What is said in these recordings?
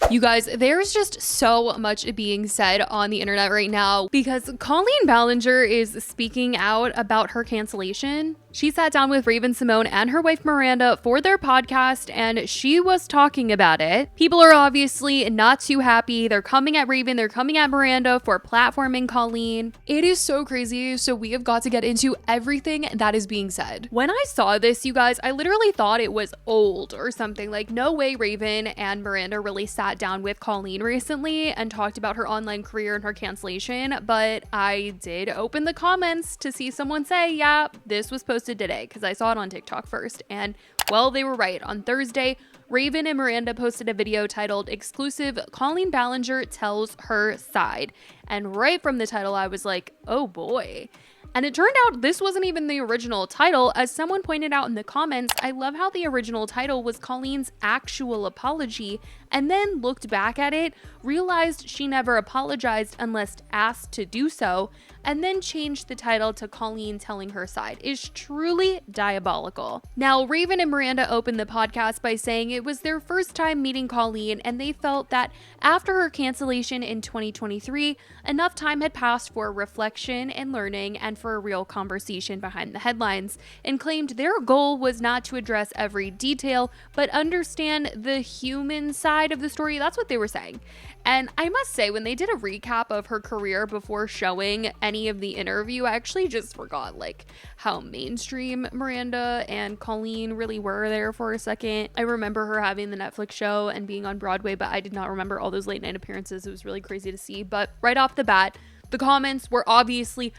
You guys, there's just so much being said on the internet right now because Colleen Ballinger is speaking out about her cancellation. She sat down with Raven-Symone and her wife Miranda for their podcast, and she was talking about it. People are obviously not too happy. They're coming at Raven, they're coming at Miranda for platforming Colleen. It is so crazy, so we have got to get into everything that is being said. When I saw this, you guys, I literally thought it was old or something. Like, no way Raven and Miranda really sat down with Colleen recently and talked about her online career and her cancellation, but I did open the comments to see someone say, yeah, this was posted today, because I saw it on TikTok first, and well, they were right. On Thursday, Raven and Miranda posted a video titled "Exclusive Colleen Ballinger Tells Her Side," and right from the title I was like, oh boy. And it turned out this wasn't even the original title. As someone pointed out in the comments, I love how the original title was Colleen's actual apology, and then looked back at it, realized she never apologized unless asked to do so, and then changed the title to Colleen Telling Her Side. Is truly diabolical. Now, Raven and Miranda opened the podcast by saying it was their first time meeting Colleen, and they felt that after her cancellation in 2023, enough time had passed for reflection and learning and for a real conversation behind the headlines, and claimed their goal was not to address every detail, but understand the human side of the story. That's what they were saying. And I must say, when they did a recap of her career before showing any of the interview, I actually just forgot like how mainstream Miranda and Colleen really were there for a second. I remember her having the Netflix show and being on Broadway, but I did not remember all those late night appearances. It was really crazy to see. But right off the bat, the comments were obviously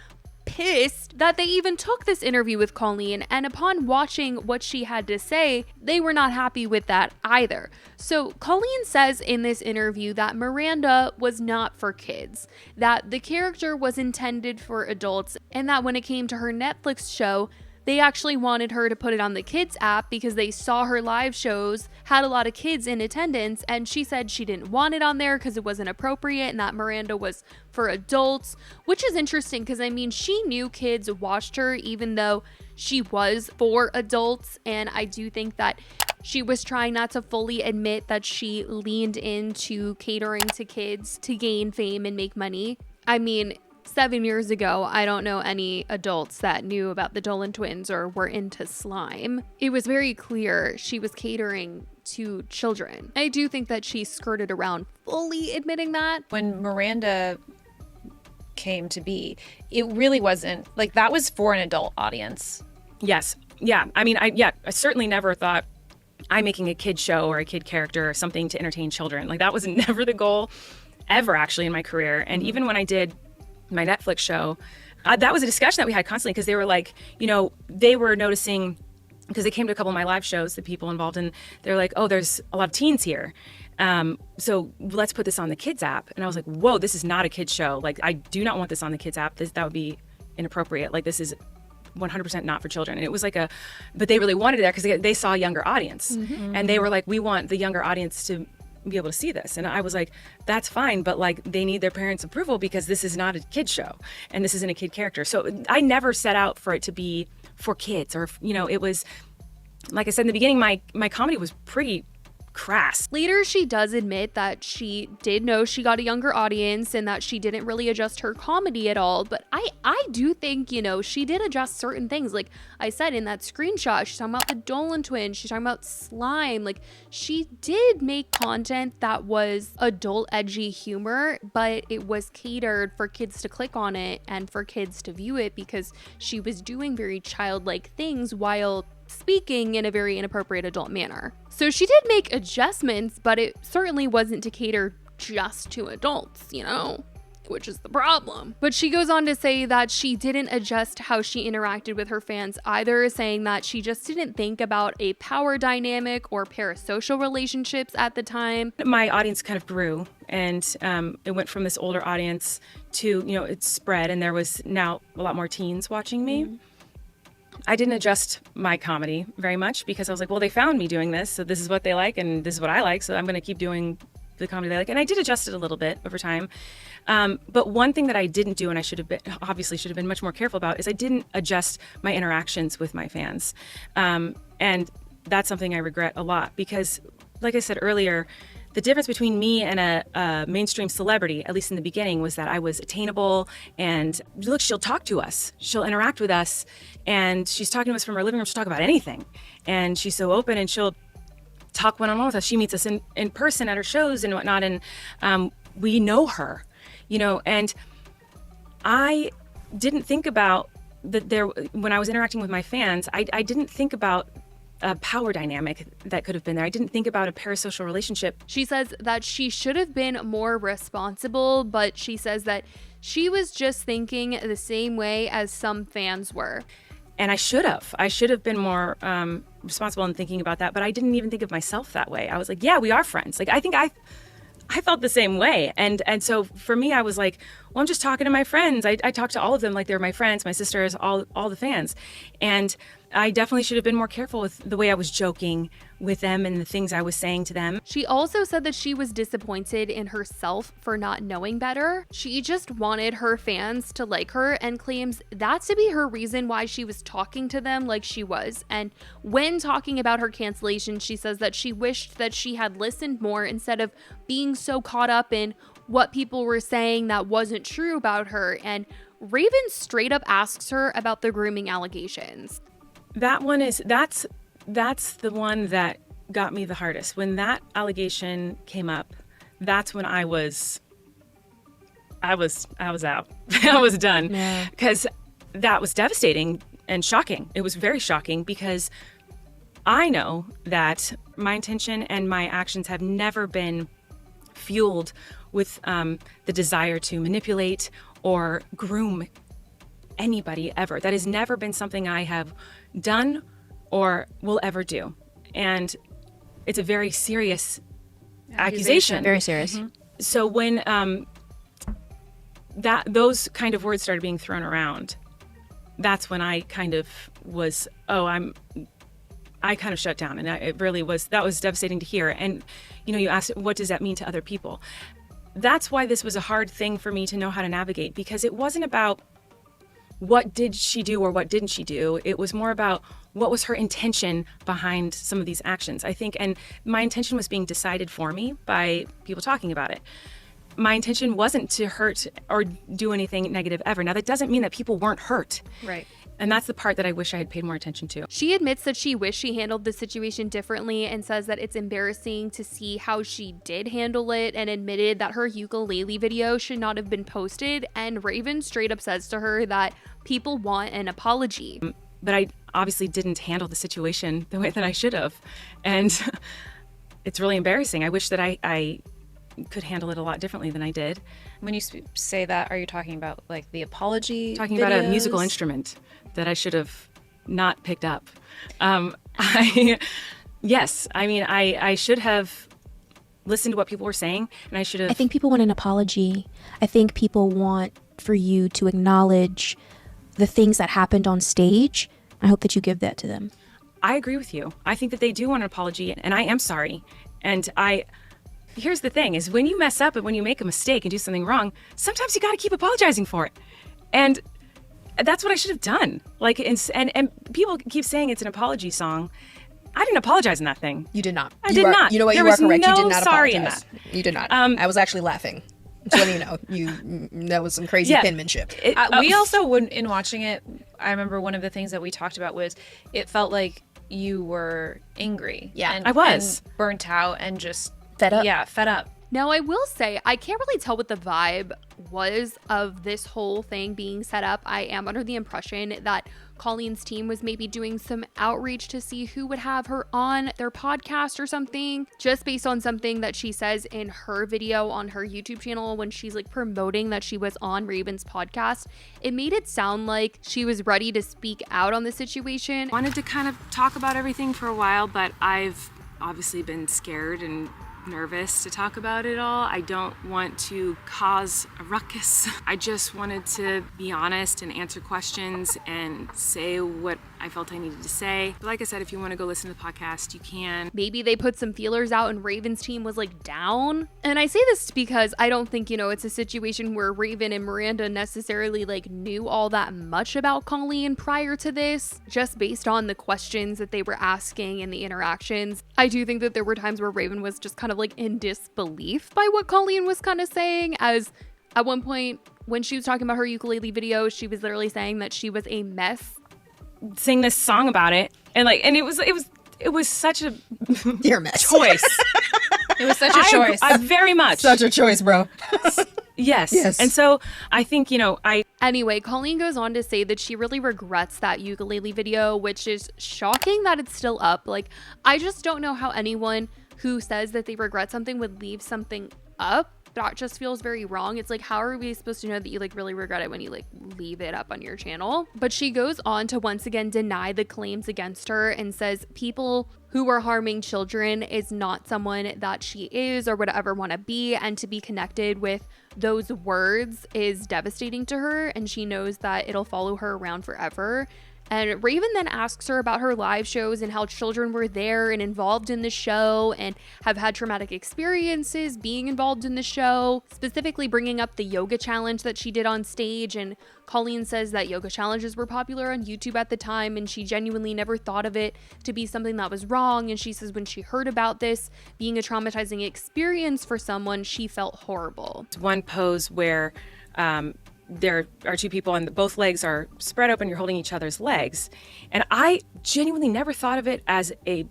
pissed that they even took this interview with Colleen, and upon watching what she had to say, they were not happy with that either. So Colleen says in this interview that Miranda was not for kids, that the character was intended for adults, and that when it came to her Netflix show, they actually wanted her to put it on the kids app because they saw her live shows had a lot of kids in attendance, and she said she didn't want it on there because it wasn't appropriate and that Miranda was for adults, which is interesting because I mean, she knew kids watched her even though she was for adults, and I do think that she was trying not to fully admit that she leaned into catering to kids to gain fame and make money. I mean, 7 years ago, I don't know any adults that knew about the Dolan twins or were into slime. It was very clear she was catering to children. I do think that she skirted around fully admitting that. When Miranda came to be, it really wasn't, like, that was for an adult audience. Yes. Yeah. I mean, I certainly never thought I'm making a kid show or a kid character or something to entertain children. Like, that was never the goal ever, actually, in my career. And even when I did my Netflix show, that was a discussion that we had constantly, because they were like, you know, they were noticing, because they came to a couple of my live shows, the people involved, and they're like, oh, there's a lot of teens here. So let's put this on the kids app. And I was like, whoa, this is not a kids show. Like, I do not want this on the kids app. That would be inappropriate. Like, this is 100% not for children. And it was like but they really wanted it there because they saw a younger audience. Mm-hmm. And they were like, we want the younger audience to be able to see this. And I was like, that's fine, but like, they need their parents' approval because this is not a kid show and this isn't a kid character. So I never set out for it to be for kids, or, you know, it was, like I said in the beginning, my comedy was pretty crass. Later, she does admit that she did know she got a younger audience and that she didn't really adjust her comedy at all. But I do think, you know, she did adjust certain things. Like I said in that screenshot, she's talking about the Dolan twins, she's talking about slime. Like, she did make content that was adult edgy humor, but it was catered for kids to click on it and for kids to view it because she was doing very childlike things while speaking in a very inappropriate adult manner. So she did make adjustments, but it certainly wasn't to cater just to adults, you know, which is the problem. But she goes on to say that she didn't adjust how she interacted with her fans either, saying that she just didn't think about a power dynamic or parasocial relationships at the time. My audience kind of grew, and it went from this older audience to, you know, it spread, and there was now a lot more teens watching me. Mm-hmm. I didn't adjust my comedy very much because I was like, well, they found me doing this, so this is what they like and this is what I like, so I'm going to keep doing the comedy they like. And I did adjust it a little bit over time. But one thing that I didn't do, and I should have been much more careful about, is I didn't adjust my interactions with my fans. And that's something I regret a lot because, like I said earlier, the difference between me and a mainstream celebrity, at least in the beginning, was that I was attainable. And look, she'll talk to us. She'll interact with us. And she's talking to us from her living room. She'll talk about anything. And she's so open, and she'll talk one-on-one with us. She meets us in person at her shows and whatnot. And we know her, and I didn't think about when I was interacting with my fans, I didn't think about a power dynamic that could have been there. I didn't think about a parasocial relationship. She says that she should have been more responsible, but she says that she was just thinking the same way as some fans were. And I should have been more responsible in thinking about that, but I didn't even think of myself that way. I was like, yeah, we are friends. Like, I think I felt the same way. And so for me, I was like, well, I'm just talking to my friends. I talked to all of them like they were my friends, my sisters, all the fans. And I definitely should have been more careful with the way I was joking with them and the things I was saying to them. She also said that she was disappointed in herself for not knowing better. She just wanted her fans to like her and claims that to be her reason why she was talking to them like she was. And when talking about her cancellation, she says that she wished that she had listened more instead of being so caught up in what people were saying that wasn't true about her. And Raven straight up asks her about the grooming allegations. That's the one that got me the hardest. When that allegation came up, that's when I was out. I was done. Because that was devastating and shocking. It was very shocking because I know that my intention and my actions have never been fueled with the desire to manipulate or groom anybody ever. That has never been something I have done or will ever do. And it's a very serious accusation. Very serious. Mm-hmm. So when those kind of words started being thrown around, that's when I kind of was, I kind of shut down. And that was devastating to hear. And, you asked, what does that mean to other people? That's why this was a hard thing for me to know how to navigate, because it wasn't about what did she do or what didn't she do. It was more about what was her intention behind some of these actions, I think. And my intention was being decided for me by people talking about it. My intention wasn't to hurt or do anything negative ever. Now, that doesn't mean that people weren't hurt. Right. And that's the part that I wish I had paid more attention to. She admits that she wished she handled the situation differently and says that it's embarrassing to see how she did handle it, and admitted that her ukulele video should not have been posted. And Raven straight up says to her that people want an apology. But I obviously didn't handle the situation the way that I should have. And it's really embarrassing. I wish that I could handle it a lot differently than I did. When you say that, are you talking about like the apology Talking videos? about a musical instrument that I should have not picked up. Yes, I mean, I should have listened to what people were saying, and I should have... I think people want an apology. I think people want for you to acknowledge the things that happened on stage. I hope that you give that to them. I agree with you. I think that they do want an apology, and I am sorry. And here's the thing, is when you mess up and when you make a mistake and do something wrong, sometimes you got to keep apologizing for it. And that's what I should have done. Like, and people keep saying it's an apology song. I didn't apologize in that thing. You did not. I did not. You know what? There You are was correct. no You did not sorry in apologize. that. You did not. I was actually laughing. So that was some crazy penmanship. We also wouldn't, in watching it, I remember one of the things that we talked about was it felt like you were angry. Yeah, and, I was. and burnt out and just Fed up. Yeah, fed up. Now, I will say, I can't really tell what the vibe was of this whole thing being set up. I am under the impression that Colleen's team was maybe doing some outreach to see who would have her on their podcast or something, just based on something that she says in her video on her YouTube channel when she's like promoting that she was on Raven's podcast. It made it sound like she was ready to speak out on the situation. Wanted to kind of talk about everything for a while, but I've obviously been scared and nervous to talk about it all. I don't want to cause a ruckus. I just wanted to be honest and answer questions and say what I felt I needed to say. But like I said, if you want to go listen to the podcast, you can. Maybe they put some feelers out and Raven's team was like down. And I say this because I don't think, it's a situation where Raven and Miranda necessarily like knew all that much about Colleen prior to this, just based on the questions that they were asking and the interactions. I do think that there were times where Raven was just kind of like in disbelief by what Colleen was kind of saying, as at one point when she was talking about her ukulele video, she was literally saying that she was a mess. Sing this song about it, and it was such a Dear mess. choice. It was such a choice. I very much. Such a choice, bro. Yes. And so I think, Anyway, Colleen goes on to say that she really regrets that ukulele video, which is shocking that it's still up. Like, I just don't know how anyone who says that they regret something would leave something up. That just feels very wrong. It's like, how are we supposed to know that you like really regret it when you like leave it up on your channel? But she goes on to once again deny the claims against her and says people who are harming children is not someone that she is or would ever want to be, and to be connected with those words is devastating to her, and she knows that it'll follow her around forever. And Raven then asks her about her live shows and how children were there and involved in the show and have had traumatic experiences being involved in the show, specifically bringing up the yoga challenge that she did on stage. And Colleen says that yoga challenges were popular on YouTube at the time, and she genuinely never thought of it to be something that was wrong. And she says when she heard about this being a traumatizing experience for someone, she felt horrible. one pose where there are two people and both legs are spread open, you're holding each other's legs. And I genuinely never thought of it as an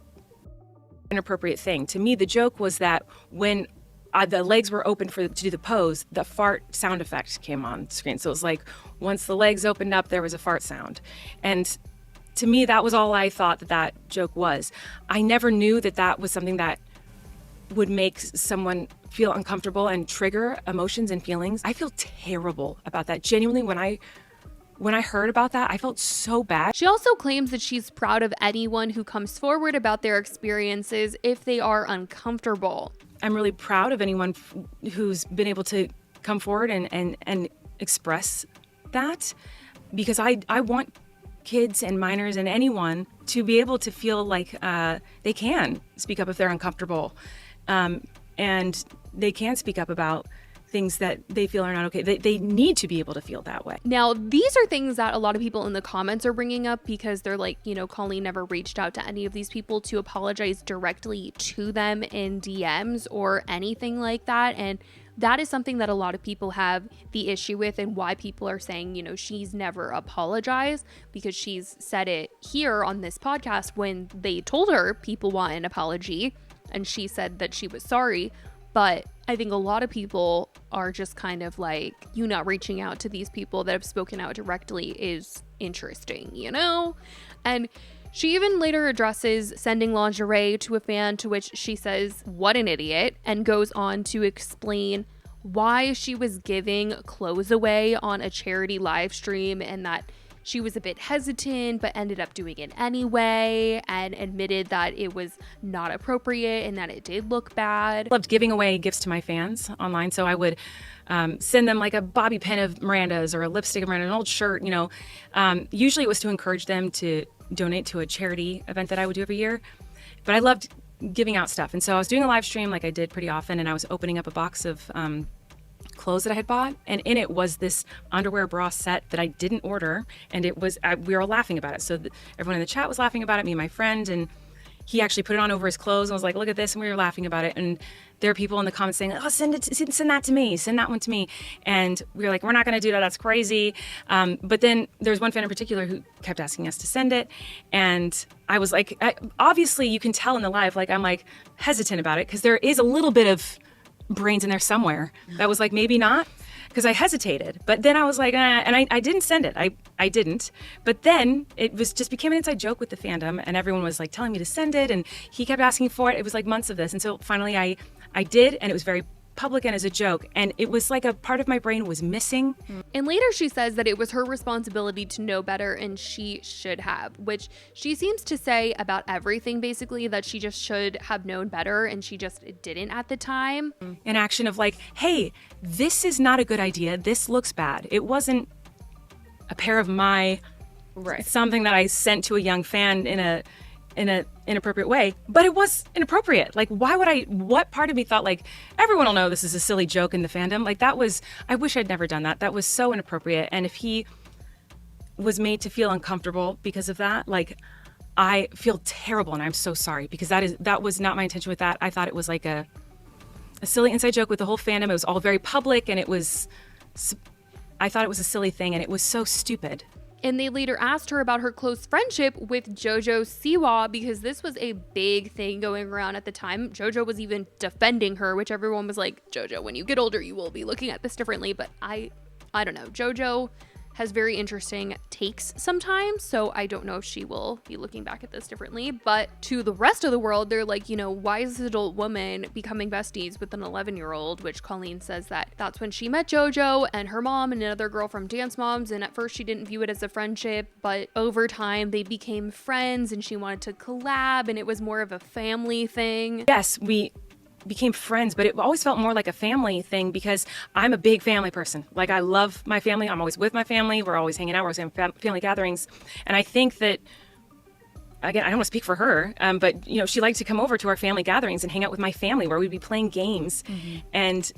inappropriate thing. To me, the joke was that when the legs were open to do the pose, the fart sound effect came on screen. So it was like, once the legs opened up, there was a fart sound. And to me, that was all I thought that joke was. I never knew that was something that would make someone feel uncomfortable and trigger emotions and feelings. I feel terrible about that. Genuinely, when I heard about that, I felt so bad. She also claims that she's proud of anyone who comes forward about their experiences if they are uncomfortable. I'm really proud of anyone who's been able to come forward and express that, because I want kids and minors and anyone to be able to feel like they can speak up if they're uncomfortable. And they can speak up about things that they feel are not okay. They need to be able to feel that way. Now, these are things that a lot of people in the comments are bringing up because they're like, Colleen never reached out to any of these people to apologize directly to them in DMs or anything like that. And that is something that a lot of people have the issue with, and why people are saying, she's never apologized, because she's said it here on this podcast when they told her people want an apology. And she said that she was sorry. But I think a lot of people are just kind of like, you not reaching out to these people that have spoken out directly is interesting, And she even later addresses sending lingerie to a fan, to which she says, what an idiot, and goes on to explain why she was giving clothes away on a charity live stream, and that she was a bit hesitant but ended up doing it anyway, and admitted that it was not appropriate and that it did look bad. I loved giving away gifts to my fans online, so I would send them like a bobby pin of Miranda's or a lipstick of Miranda, an old shirt, Usually it was to encourage them to donate to a charity event that I would do every year. But I loved giving out stuff. And so I was doing a live stream like I did pretty often, and I was opening up a box of clothes that I had bought, and in it was this underwear bra set that I didn't order, and it was we were all laughing about it. So everyone in the chat was laughing about it, me and my friend, and he actually put it on over his clothes and was like, look at this, and we were laughing about it. And there are people in the comments saying, oh, send that to me, send that one to me. And we were like, we're not going to do that, that's crazy. But then there's one fan in particular who kept asking us to send it, and I was like, obviously you can tell in the live, like I'm like hesitant about it, because there is a little bit of brains in there somewhere that was like, maybe not, because I hesitated. But then I was like, and I didn't send it. I didn't. But then it just became an inside joke with the fandom, and everyone was like telling me to send it, and he kept asking for it. It was like months of this. And so finally I did, and it was very public and as a joke, and it was like a part of my brain was missing. And later she says that it was her responsibility to know better, and she should have, which she seems to say about everything, basically, that she just should have known better and she just didn't at the time. An action of like, hey, this is not a good idea, this looks bad. It wasn't a pair of my something that I sent to a young fan in an inappropriate way, but it was inappropriate. Like, what part of me thought like, everyone will know this is a silly joke in the fandom? Like, I wish I'd never done that. That was so inappropriate. And if he was made to feel uncomfortable because of that, like, I feel terrible, and I'm so sorry, because that was not my intention with that. I thought it was like a a silly inside joke with the whole fandom. It was all very public, and I thought it was a silly thing, and it was so stupid. And they later asked her about her close friendship with Jojo Siwa, because this was a big thing going around at the time. Jojo was even defending her, which everyone was like, Jojo, when you get older, you will be looking at this differently. But I don't know. Jojo has very interesting takes sometimes, so I don't know if she will be looking back at this differently. But to the rest of the world, they're like, why is this adult woman becoming besties with an 11-year-old? Which Colleen says that's when she met Jojo and her mom and another girl from Dance Moms, and at first she didn't view it as a friendship, but over time they became friends and she wanted to collab, and it was more of a family thing. Yes, we became friends, but it always felt more like a family thing because I'm a big family person. Like, I love my family. I'm always with my family. We're always hanging out. We're always having family gatherings. And I think that, again, I don't want to speak for her, but, she liked to come over to our family gatherings and hang out with my family where we'd be playing games and,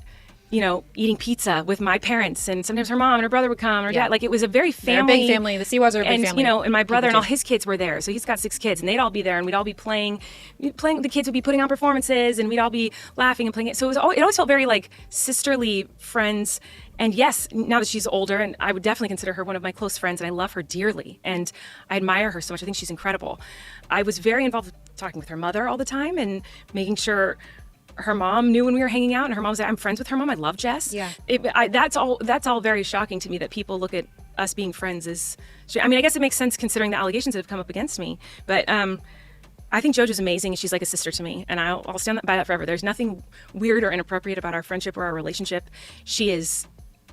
eating pizza with my parents. And sometimes her mom and her brother would come, or dad. Like, it was a very family. They're a big family. The Siwas are a big family. And my brother and all his kids were there. So he's got 6 kids, and they'd all be there, and we'd all be playing. The kids would be putting on performances, and we'd all be laughing and playing it. So it always felt very like sisterly friends. And yes, now that she's older, and I would definitely consider her one of my close friends, and I love her dearly, and I admire her so much. I think she's incredible. I was very involved with talking with her mother all the time and making sure her mom knew when we were hanging out, and her mom said, I'm friends with her mom. I love Jess. Yeah. That's all very shocking to me that people look at us being friends as, I guess it makes sense considering the allegations that have come up against me. But I think JoJo's amazing, and she's like a sister to me, and I'll stand by that forever. There's nothing weird or inappropriate about our friendship or our relationship. She is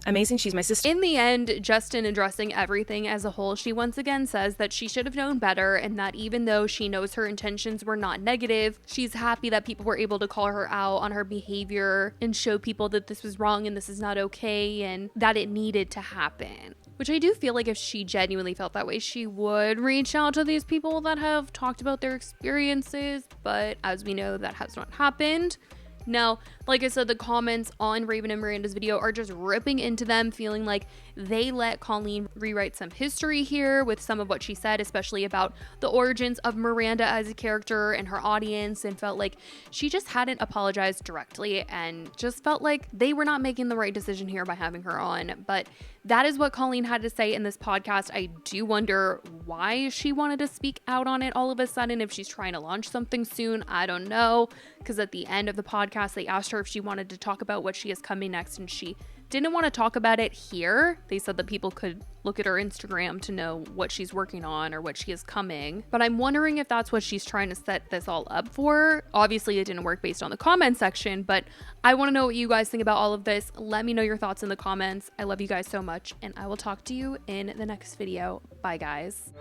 amazing. She's my sister. In the end, Justin addressing everything as a whole, she once again says that she should have known better, and that even though she knows her intentions were not negative, she's happy that people were able to call her out on her behavior and show people that this was wrong and this is not okay and that it needed to happen. Which I do feel like if she genuinely felt that way, she would reach out to these people that have talked about their experiences, but as we know, that has not happened. Now, like I said, the comments on Raven and Miranda's video are just ripping into them, feeling like they let Colleen rewrite some history here with some of what she said, especially about the origins of Miranda as a character and her audience, and felt like she just hadn't apologized directly and just felt like they were not making the right decision here by having her on. But that is what Colleen had to say in this podcast. I do wonder why she wanted to speak out on it all of a sudden, if she's trying to launch something soon. I don't know, because at the end of the podcast, they asked her if she wanted to talk about what she is coming next, and she didn't want to talk about it here. They said that people could look at her Instagram to know what she's working on or what she is coming. But I'm wondering if that's what she's trying to set this all up for. Obviously, it didn't work based on the comment section, but I want to know what you guys think about all of this. Let me know your thoughts in the comments. I love you guys so much, and I will talk to you in the next video. Bye, guys.